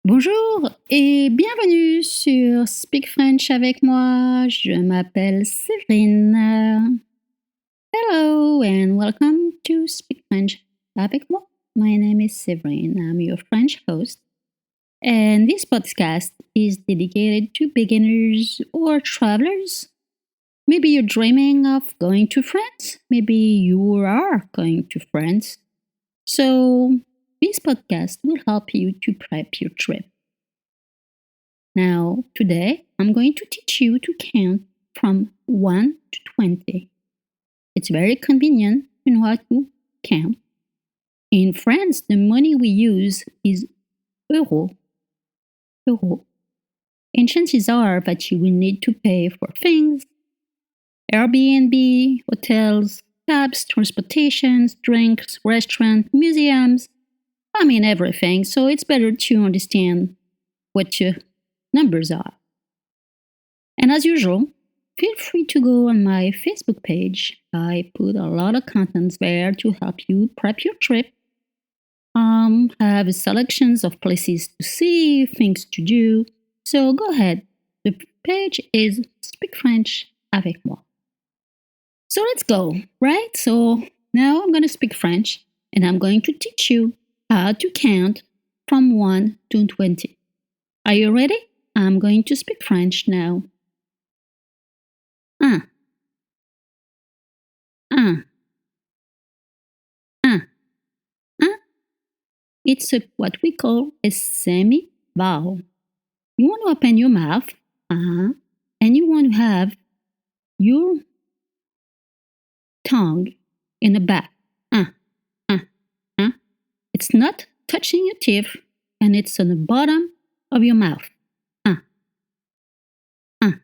Bonjour et bienvenue sur Speak French avec moi. Je m'appelle Séverine. Hello and welcome to Speak French avec moi. My name is Séverine. I'm your French host. And this podcast is dedicated to beginners or travelers. Maybe you're dreaming of going to France. Maybe you are going to France. So this podcast will help you to prep your trip. Now, today, I'm going to teach you to count from 1 to 20. It's very convenient to know how to count. In France, the money we use is euro. Euro. And chances are that you will need to pay for things, Airbnb, hotels, cabs, transportations, drinks, restaurants, museums. Everything. So it's better to understand what your numbers are. And as usual, feel free to go on my Facebook page. I put a lot of contents there to help you prep your trip. Have selections of places to see, things to do. So go ahead. The page is Speak French avec moi. So let's go, right? So now I'm going to speak French and I'm going to teach you how to count from 1 to 20. Are you ready? I'm going to speak French now. 1, 1, 1, 1. It's what we call a semi-vowel. You want to open your mouth, and you want to have your tongue in the back. It's not touching your teeth, and it's on the bottom of your mouth. 1, 1.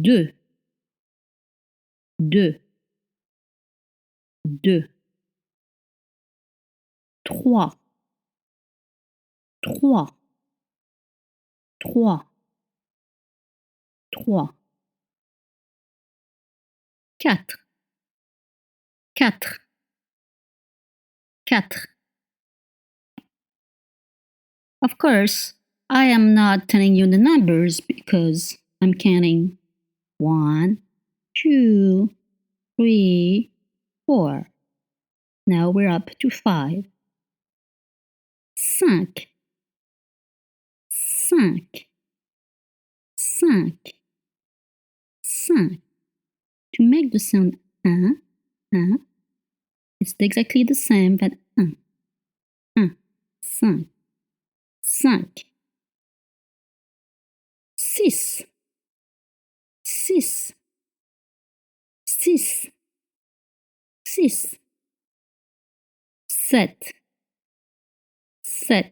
2, 2, 2. 3, 3, 3, 3. 4, 4, 4. Of course, I am not telling you the numbers because I'm counting 1, 2, 3, 4. Now we're up to 5. 5, 5, 5, 5. To make the sound 1, it's exactly the same that 1, 5, 5. 6, 6, 6, 6. 7, 7,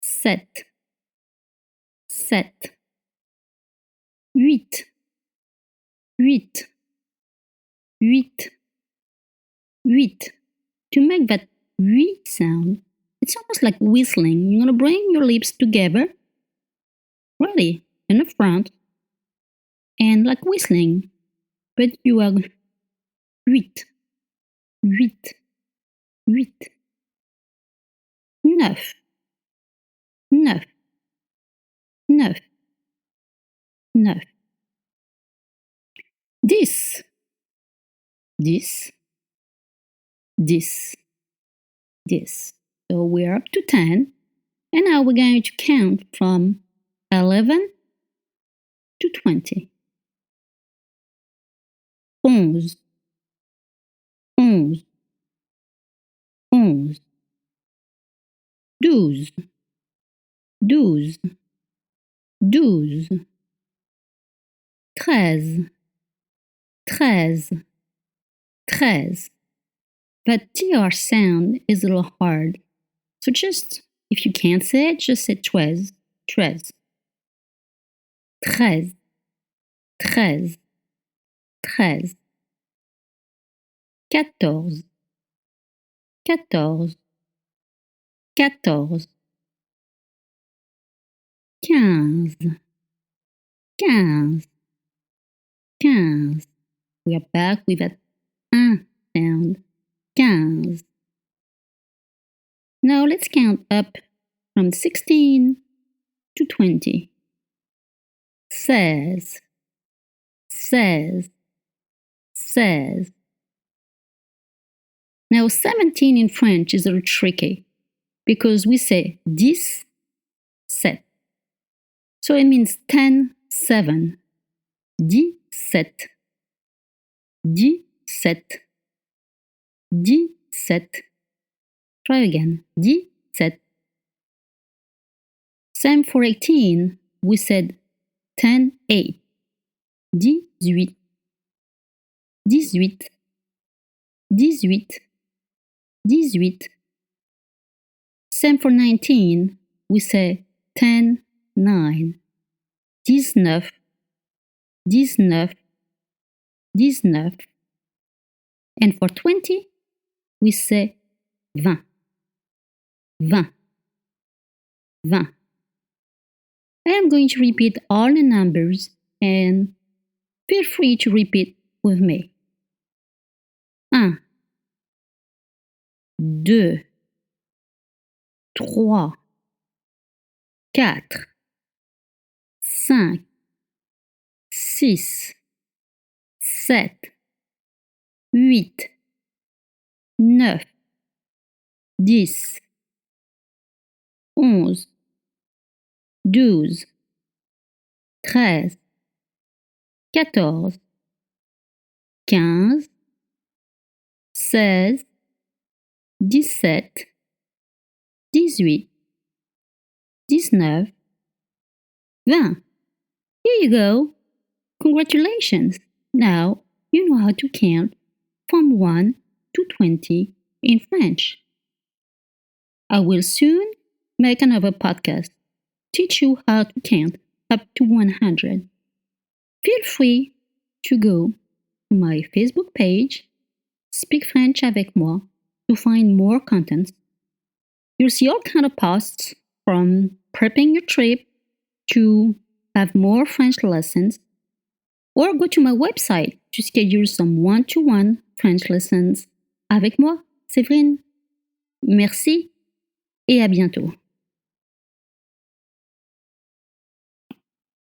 7, 7. 8, 8, 8, 8. To make that 8 sound, it's almost like whistling. You're going to bring your lips together, really, in the front, and like whistling. But you are 8, 8, 8. 9, 9, 9, 9. 10, 10, 10, 10. So we're up to 10. And now we're going to count from 11 to 20. 11, 11, 11. 12, 12, 12. 13, 13, 13. That TR sound is a little hard. So just, if you can't say it, just say 13, 13. 13, 13, 13. 14, 14, 14. 15, 15, 15. We are back with that 1 sound. 15. Now let's count up from 16 to 20. 16, 16, 16. Now 17 in French is a little tricky because we say 17. So it means 10, 7. 17, 17, 17. Try again. 17. Same for 18. We said 10, 8. 18, 18, 18, 18. Same for 19. We say 10, 9. 19, 19, 19. And for 20, we say 20, 20, 20. I am going to repeat all the numbers and feel free to repeat with me. 1, 2, 3, 4, 5, 6, 7, 8, 9, 10, 11, 12, 13, 14, 15, 16, 17, 18, 19, 20. Here you go. Congratulations. Now you know how to count from 1 to 20 in French. I will soon make another podcast, teach you how to count up to 100. Feel free to go to my Facebook page, Speak French avec moi, to find more content. You'll see all kinds of posts from prepping your trip to have more French lessons, or go to my website to schedule some one-to-one French lessons avec moi, Séverine. Merci et à bientôt.